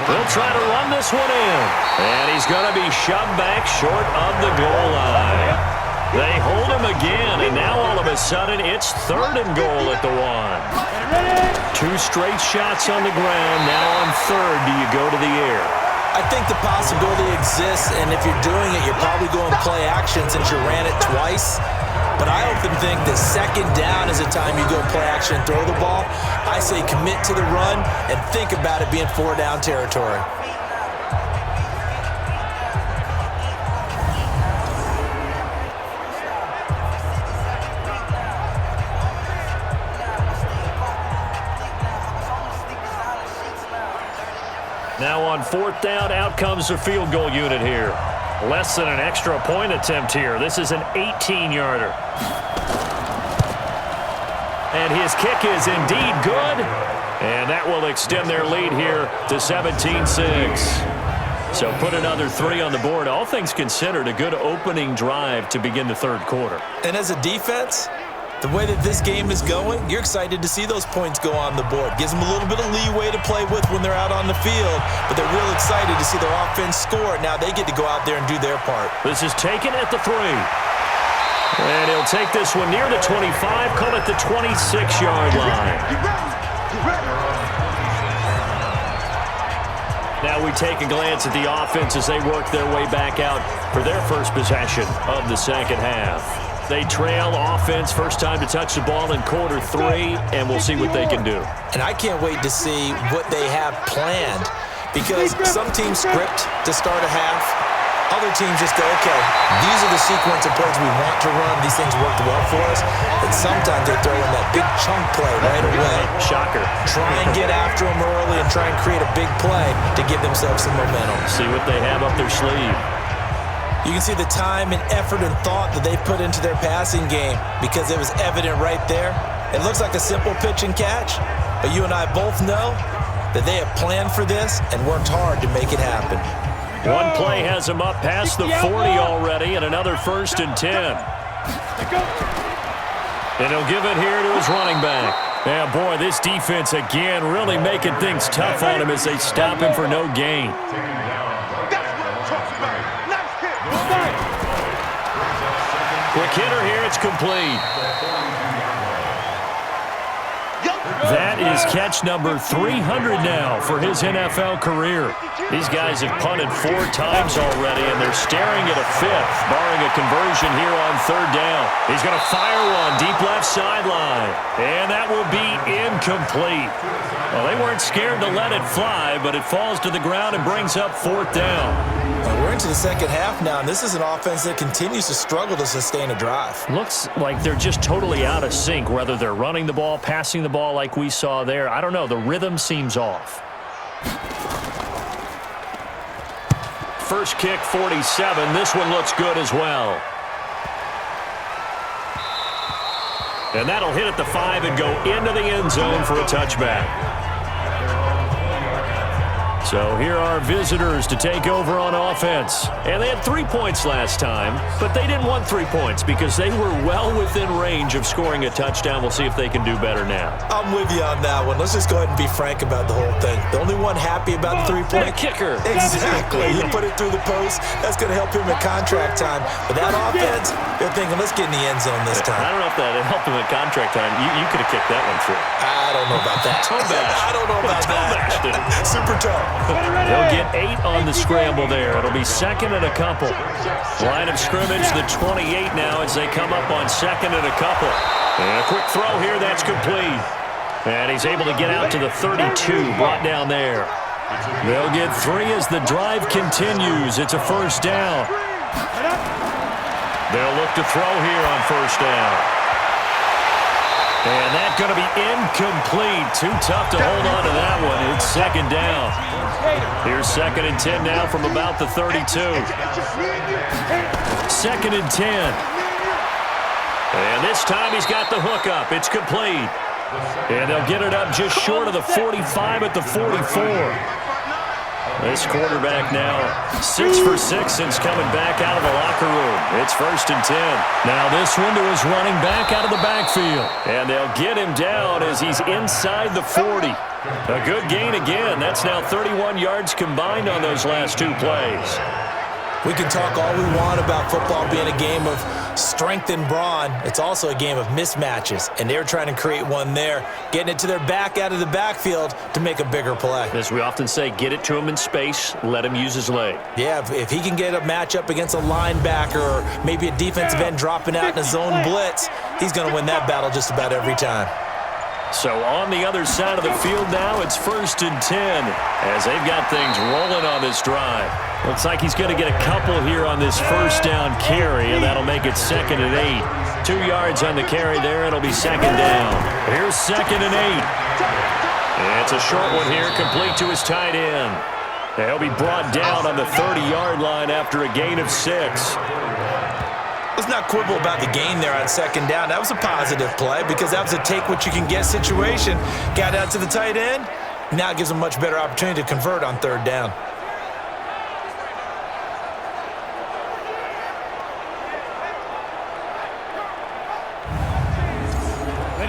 They'll try to run this one in. And he's going to be shoved back short of the goal line. They hold him again, and now all of a sudden it's 3rd and goal at the 1. 2 straight shots on the ground. Now on 3rd, do you go to the air? I think the possibility exists, and if you're doing it, you're probably going play action since you ran it twice. But I often think that 2nd down is a time you go play action and throw the ball. I say commit to the run and think about it being 4-down territory. Now on 4th down, out comes the field goal unit here. Less than an extra point attempt here. This is an 18-yarder. And his kick is indeed good. And that will extend their lead here to 17-6. So put another 3 on the board. All things considered, a good opening drive to begin the third quarter. And as a defense, the way that this game is going, you're excited to see those points go on the board. Gives them a little bit of leeway to play with when they're out on the field, but they're real excited to see their offense score. Now they get to go out there and do their part. This is taken at the 3. And he'll take this one near the 25, call it the 26-yard line. Now we take a glance at the offense as they work their way back out for their first possession of the second half. They trail offense, first time to touch the ball in quarter 3, and we'll see what they can do. And I can't wait to see what they have planned, because some teams script to start a half. Other teams just go, okay, these are the sequence of plays we want to run. These things worked well for us. And sometimes they throw in that big chunk play right away. Shocker. Try and get after them early and try and create a big play to give themselves some momentum. See what they have up their sleeve. You can see the time and effort and thought that they put into their passing game, because it was evident right there. It looks like a simple pitch and catch, but you and I both know that they have planned for this and worked hard to make it happen. One play has him up past the 40 already, and another 1st and 10. And he'll give it here to his running back. Yeah, boy, this defense again really making things tough on him as they stop him for no gain. Quick hitter here, it's complete. That is catch number 300 now for his NFL career. These guys have punted 4 times already, and they're staring at a 5th, barring a conversion here on 3rd down. He's going to fire one deep left sideline, and that will be incomplete. Well, they weren't scared to let it fly, but it falls to the ground and brings up 4th down. We're into the second half now, and this is an offense that continues to struggle to sustain a drive. Looks like they're just totally out of sync, whether they're running the ball, passing the ball like we saw there. I don't know. The rhythm seems off. First kick, 47. This one looks good as well. And that'll hit at the 5 and go into the end zone for a touchback. So here are visitors to take over on offense. And they had 3 points last time, but they didn't want 3 points because they were well within range of scoring a touchdown. We'll see if they can do better now. I'm with you on that one. Let's just go ahead and be frank about the whole thing. The only one happy about the 3-point kicker. Exactly. He put it through the post. That's going to help him at contract time. But that offense, they're thinking, let's get in the end zone this time. I don't know if that helped him at contract time. You could have kicked that one through. I don't know about that. I don't know about that. Super tough. They'll get 8 on the scramble there. It'll be 2nd and a couple. Line of scrimmage, the 28 now as they come up on 2nd and a couple. And a quick throw here, that's complete. And he's able to get out to the 32, brought down there. They'll get 3 as the drive continues. It's a 1st down. They'll look to throw here on 1st down. And that's going to be incomplete. Too tough to hold on to that one. It's 2nd down. Here's 2nd and 10 now from about the 32. 2nd and 10. And this time he's got the hook up. It's complete. And they'll get it up just short of the 45 at the 44. This quarterback now 6 for 6 since coming back out of the locker room. It's 1st and 10. Now this one to his running back out of the backfield. And they'll get him down as he's inside the 40. A good gain again. That's now 31 yards combined on those last 2 plays. We can talk all we want about football being a game of strength and brawn. It's also a game of mismatches, and they're trying to create one there, getting it to their back out of the backfield to make a bigger play. As we often say, get it to him in space, let him use his leg. Yeah, if he can get a matchup against a linebacker or maybe a defensive end dropping out in a zone blitz, he's going to win that battle just about every time. So on the other side of the field now, it's 1st and 10 as they've got things rolling on this drive. Looks like he's going to get a couple here on this 1st down carry, and that'll make it 2nd and 8. 2 yards on the carry there. It'll be 2nd down. Here's 2nd and 8. And it's a short one here, complete to his tight end. He'll be brought down on the 30-yard line after a gain of 6. Let's not quibble about the gain there on second down. That was a positive play because that was a take-what-you-can-get situation. Got out to the tight end. Now it gives them a much better opportunity to convert on third down.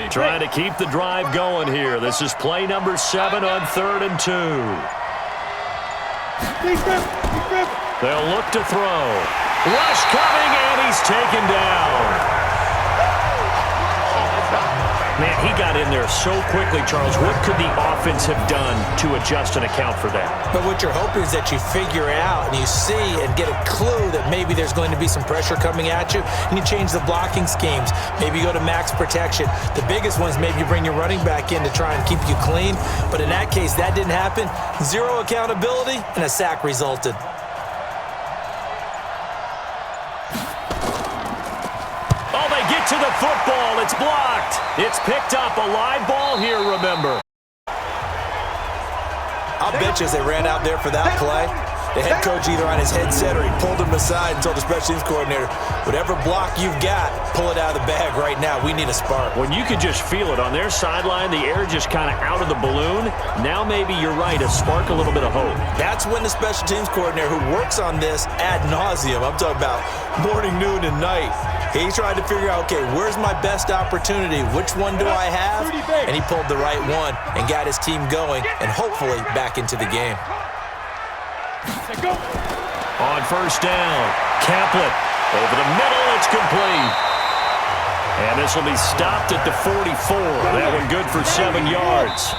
Trying to keep the drive going here. This is play number 7 on 3rd and 2. They'll look to throw. Rush coming, and he's taken down. Man, he got in there so quickly, Charles. What could the offense have done to adjust and account for that? But what you're hoping is that you figure out and you see and get a clue that maybe there's going to be some pressure coming at you, and you change the blocking schemes. Maybe you go to max protection. The biggest one is maybe you bring your running back in to try and keep you clean. But in that case, that didn't happen. Zero accountability, and a sack resulted. To the football, it's blocked. It's picked up, a live ball here, remember. I'll bet you as they ran out there for that play, the head coach either on his headset or he pulled him aside and told the special teams coordinator, whatever block you've got, pull it out of the bag right now. We need a spark. When you could just feel it on their sideline, the air just kind of out of the balloon. Now maybe you're right, a spark, a little bit of hope. That's when the special teams coordinator who works on this ad nauseum, I'm talking about morning, noon, and night, he tried to figure out, okay, where's my best opportunity? Which one do I have? And he pulled the right one and got his team going and hopefully back into the game. On first down, Kaplan over the middle, it's complete. And this will be stopped at the 44. That one good for 7 yards.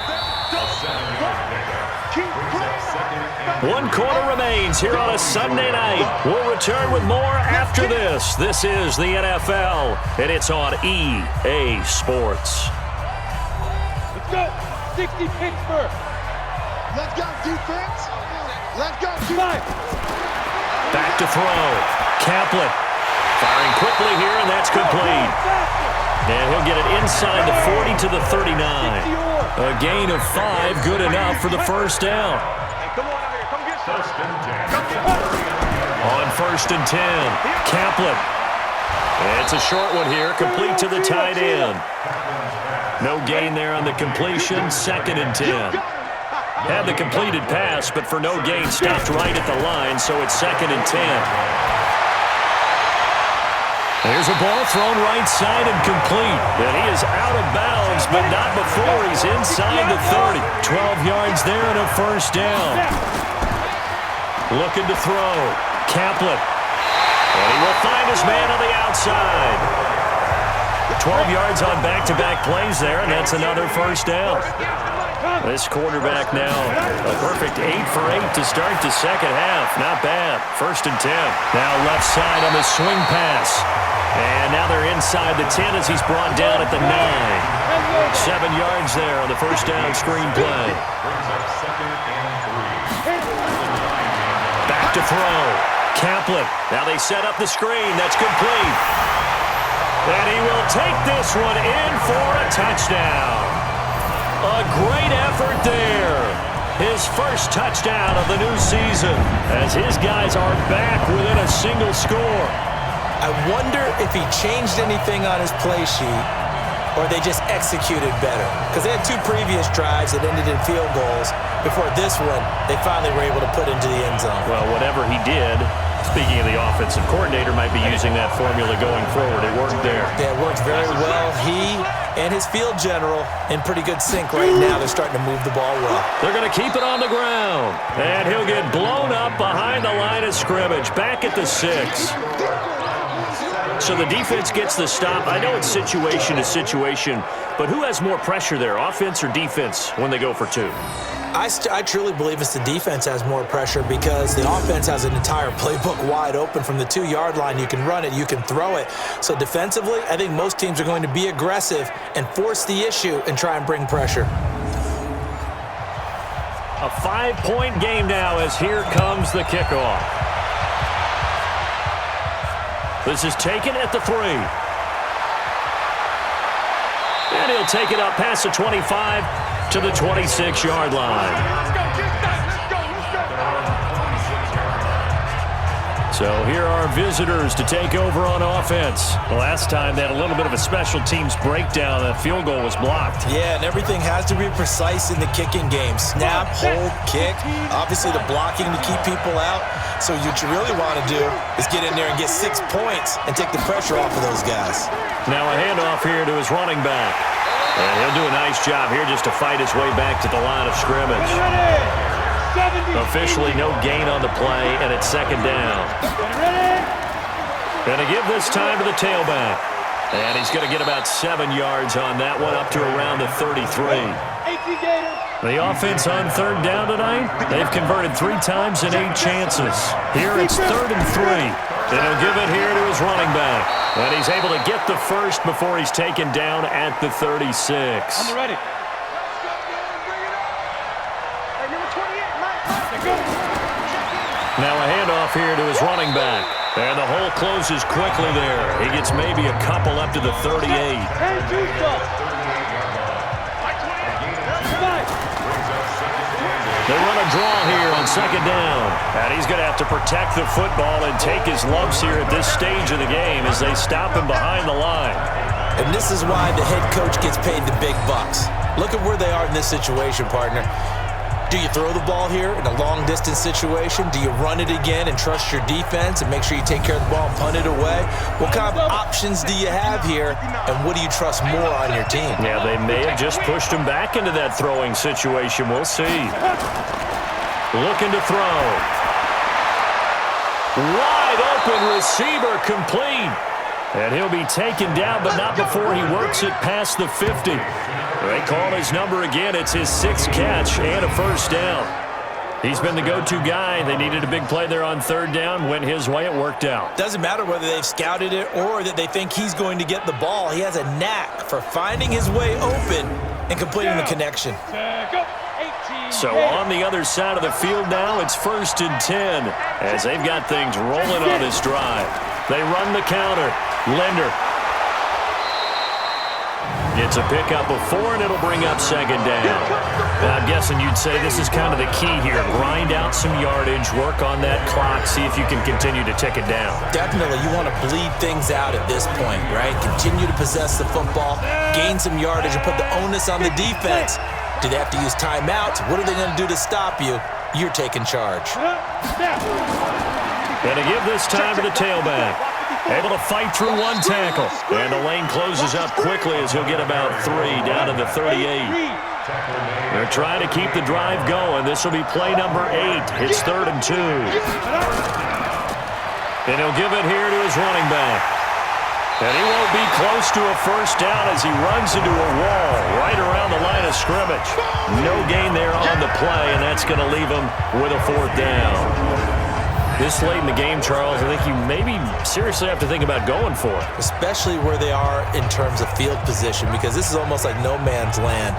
1 quarter remains here on a Sunday night. We'll return with more after this. This is the NFL, and it's on EA Sports. Let's go. 60 Pittsburgh. Let's go, defense. Let's go, defense. Back to throw. Kaplan firing quickly here, and that's complete. And he'll get it inside the 40 to the 39. A gain of 5, good enough for the first down. On first and 10, Kaplan. It's a short one here, complete to the tight end. No gain there on the completion, 2nd and 10. Had the completed pass, but for no gain, stopped right at the line, so it's 2nd and 10. There's a ball thrown right side and complete. And he is out of bounds, but not before he's inside the 30. 12 yards there and a first down. Looking to throw. Kaplan. And he will find his man on the outside. 12 yards on back-to-back plays there, and that's another first down. This quarterback now, a perfect 8 for 8 to start the second half. Not bad. 1st and 10. Now left side on the swing pass. And now they're inside the 10 as he's brought down at the 9. 7 yards there on the first down screen play. Back to throw. Kaplan. Now they set up the screen. That's complete. And he will take this one in for a touchdown. A great effort there. His first touchdown of the new season as his guys are back within a single score. I wonder if he changed anything on his play sheet or they just executed better. Because they had 2 previous drives that ended in field goals. Before this one, they finally were able to put into the end zone. Well, whatever he did, speaking of the offensive coordinator, might be using that formula going forward. It worked there. Yeah, it worked very well. He and his field general in pretty good sync right now. They're starting to move the ball well. They're going to keep it on the ground. And he'll get blown up behind the line of scrimmage. Back at the 6. So the defense gets the stop. I know it's situation to situation, but who has more pressure there, offense or defense, when they go for 2? I truly believe it's the defense has more pressure because the offense has an entire playbook wide open from the 2-yard line. You can run it, you can throw it. So defensively, I think most teams are going to be aggressive and force the issue and try and bring pressure. A 5-point game now as here comes the kickoff. This is taken at the 3. And he'll take it up past the 25 to the 26-yard line. So here are visitors to take over on offense. Last time they had a little bit of a special teams breakdown. That field goal was blocked. Yeah, and everything has to be precise in the kicking game. Snap, hold, kick. Obviously the blocking to keep people out. So what you really want to do is get in there and get 6 points and take the pressure off of those guys. Now a handoff here to his running back. And he'll do a nice job here just to fight his way back to the line of scrimmage. Officially no gain on the play, and it's second down. Going to give this time to the tailback. And he's going to get about 7 yards on that one, up to around the 33. The offense on third down tonight, they've converted 3 times in 8 chances. Here it's 3rd and 3. And he'll give it here to his running back. And he's able to get the first before he's taken down at the 36. On the ready. Now a handoff here to his running back. And the hole closes quickly there. He gets maybe a couple up to the 38. They run a draw here on second down. And he's going to have to protect the football and take his lumps here at this stage of the game as they stop him behind the line. And this is why the head coach gets paid the big bucks. Look at where they are in this situation, partner. Do you throw the ball here in a long-distance situation? Do you run it again and trust your defense and make sure you take care of the ball and punt it away? What kind of options do you have here, and what do you trust more on your team? Yeah, they may have just pushed him back into that throwing situation. We'll see. Looking to throw. Wide open receiver complete. And he'll be taken down, but not before he works it past the 50. They call his number again. It's his 6th catch and a first down. He's been the go-to guy. They needed a big play there on third down. Went his way. It worked out. Doesn't matter whether they've scouted it or that they think he's going to get the ball. He has a knack for finding his way open and completing the connection. So on the other side of the field now, it's 1st and 10 as they've got things rolling on this drive. They run the counter. Linder gets a pickup of 4, and it'll bring up second down. And I'm guessing you'd say this is kind of the key here. Grind out some yardage, work on that clock, see if you can continue to tick it down. Definitely, you want to bleed things out at this point, right? Continue to possess the football, gain some yardage, and put the onus on the defense. Do they have to use timeouts? What are they going to do to stop you? You're taking charge. Going to give this time to the tailback. Able to fight through 1 tackle. And the lane closes up quickly as he'll get about 3 down to the 38. They're trying to keep the drive going. This will be play number 8. It's 3rd and 2. And he'll give it here to his running back. And he won't be close to a first down as he runs into a wall right around the line of scrimmage. No gain there on the play, and that's going to leave him with a 4th down. This late in the game, Charles, I think you maybe seriously have to think about going for it. Especially where they are in terms of field position, because this is almost like no man's land.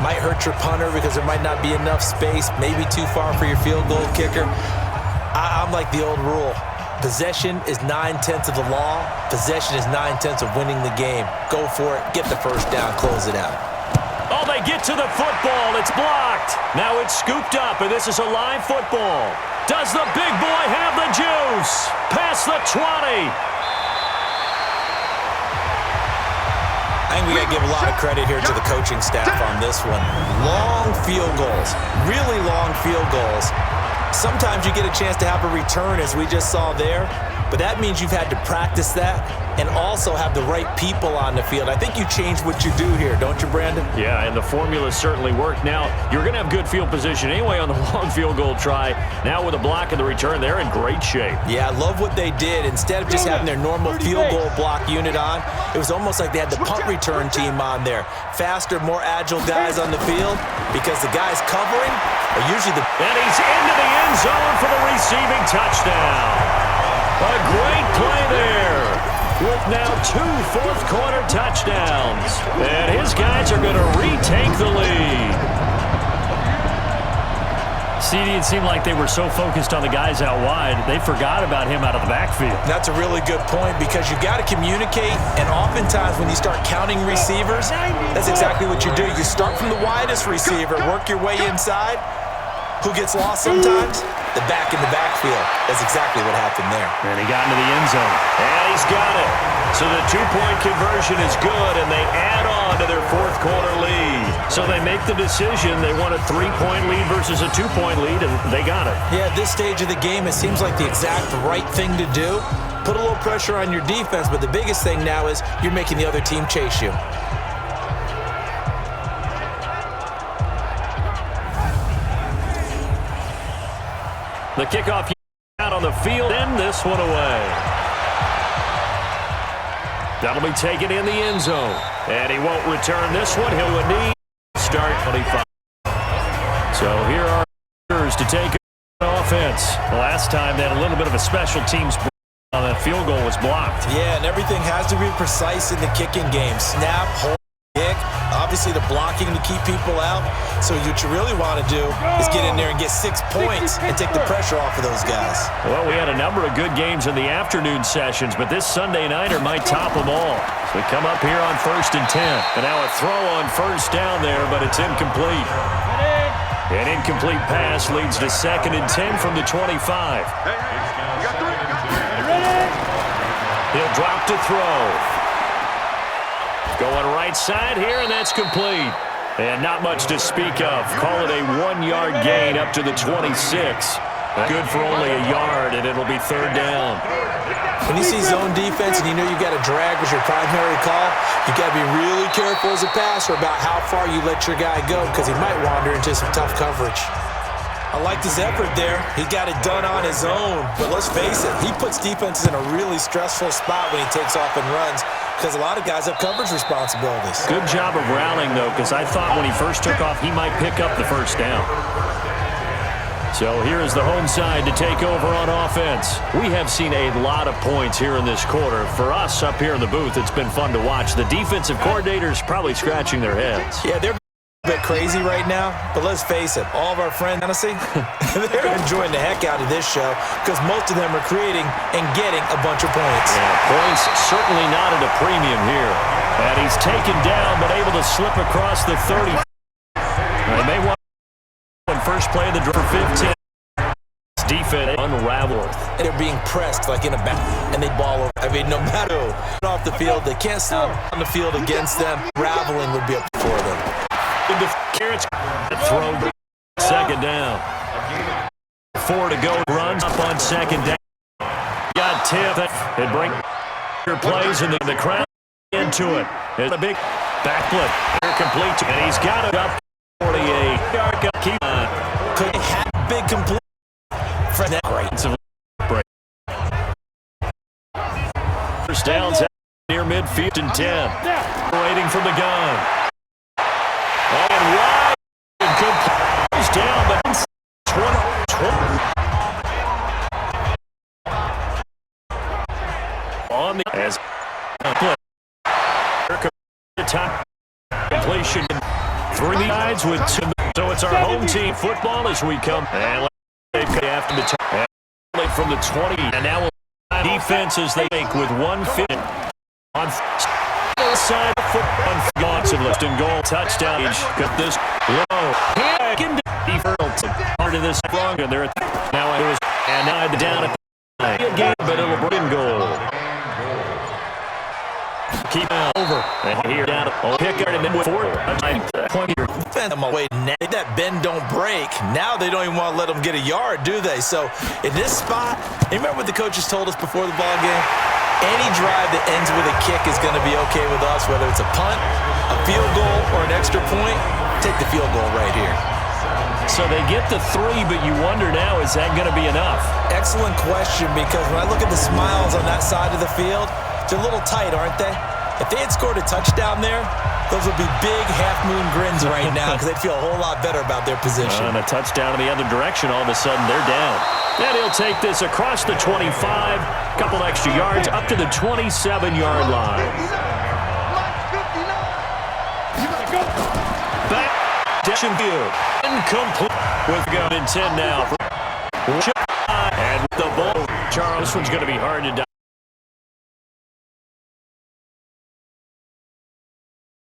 Might hurt your punter because there might not be enough space, maybe too far for your field goal kicker. I'm like the old rule. Possession is 9/10 of the law. Possession is 9/10 of winning the game. Go for it. Get the first down. Close it out. Oh, they get to the football. It's blocked. Now it's scooped up, and this is a live football. Does the big boy have the juice? Past the 20. I think we got to give a lot of credit here to the coaching staff on this one. Long field goals. Really long field goals. Sometimes you get a chance to have a return, as we just saw there, but that means you've had to practice that and also have the right people on the field. I think you change what you do here, don't you, Brandon? Yeah, and the formula certainly worked. Now, you're going to have good field position anyway on the long field goal try. Now with a block and the return, they're in great shape. Yeah, I love what they did. Instead of just having their normal field goal block unit on, it was almost like they had the punt return team on there. Faster, more agile guys on the field because the guys covering are usually the... And he's into the end zone for the receiving touchdown. A great play there, with now 2 fourth-quarter touchdowns. And his guys are going to retake the lead. CD, it seemed like they were so focused on the guys out wide, they forgot about him out of the backfield. That's a really good point, because you got to communicate, and oftentimes when you start counting receivers, that's exactly what you do. You start from the widest receiver, work your way inside. Who gets lost sometimes? the back in the backfield. That's exactly what happened there. And he got into the end zone. And he's got it. So the two-point conversion is good, and they add on to their fourth quarter lead. So they make the decision. They want a 3-point lead versus a 2-point lead, and they got it. Yeah, at this stage of the game, it seems like the exact right thing to do. Put a little pressure on your defense, but the biggest thing now is you're making the other team chase you. The kickoff out on the field, and this one away. That'll be taken in the end zone. And he won't return this one. He'll need start 25. So here are to take offense. The last time they had a little bit of a special teams that field goal was blocked. Yeah, and everything has to be precise in the kicking game. Snap, hold, kick. Obviously, the blocking to keep people out. So what you really want to do is get in there and get 6 points and take the pressure off of those guys. Well, we had a number of good games in the afternoon sessions, but this Sunday nighter might top them all. So we come up here on 1st and 10. And now a throw on first down there, but it's incomplete. An incomplete pass leads to 2nd and 10 from the 25. He'll drop to throw. Going right side here, and that's complete. And not much to speak of. Call it a 1-yard gain up to the 26. Good for only a yard, and it'll be 3rd down. When you see zone defense and you know you got a drag as your primary call, you got to be really careful as a passer about how far you let your guy go because he might wander into some tough coverage. I liked his effort there. He got it done on his own. But let's face it, he puts defenses in a really stressful spot when he takes off and runs because a lot of guys have coverage responsibilities. Good job of rallying, though, because I thought when he first took off, he might pick up the first down. So here is the home side to take over on offense. We have seen a lot of points here in this quarter. For us up here in the booth, it's been fun to watch. The defensive coordinators probably scratching their heads. Yeah, they're a bit crazy right now, but let's face it, all of our friends, honestly, they're enjoying the heck out of this show because most of them are creating and getting a bunch of points. Yeah, points certainly not at a premium here. And he's taken down but able to slip across the 30. They may want to first play of the drive for 15. Defense unraveled. And they're being pressed like in a back, and they ball over. I mean, no matter who off the field, they can't stop on the field against them. Raveling would be up for them. Into Carrots. Throw. 2nd down. 4 to go. Runs up on 2nd down. Got tipped. It bring your plays in the crowd into it. It's a big back flip. They're complete. And he's got it up 48. Keep on. Could have big complete. For that great. First downs near midfield and 10. Waiting from the gun. And wide. Good plays down, but 20. On the as top completion through the sides with 2. So it's our home team football as we come. And after the time from the 20, and now defense as they make with 150 on side foot on Johnson left and goal touchdown. Got this low part of this wrong, and they're now it was and now the down at the game, but it'll bring goal. Keep over and here down pick and then with 4 point them away. That bend don't break. Now they don't even want to let them get a yard, do they? So in this spot, you remember what the coaches told us before the ball game? Any drive that ends with a kick is going to be okay with us, whether it's a punt, a field goal, or an extra point. Take the field goal right here. So they get the 3, but you wonder now, is that going to be enough? Excellent question, because when I look at the smiles on that side of the field, they're a little tight, aren't they? If they had scored a touchdown there, those would be big half-moon grins right now because they'd feel a whole lot better about their position. And a touchdown in the other direction, all of a sudden they're down. And he'll take this across the 25, couple extra yards, up to the 27-yard line. Back, field, incomplete with gun and 10 now. And the ball, Charles, this one's going to be hard to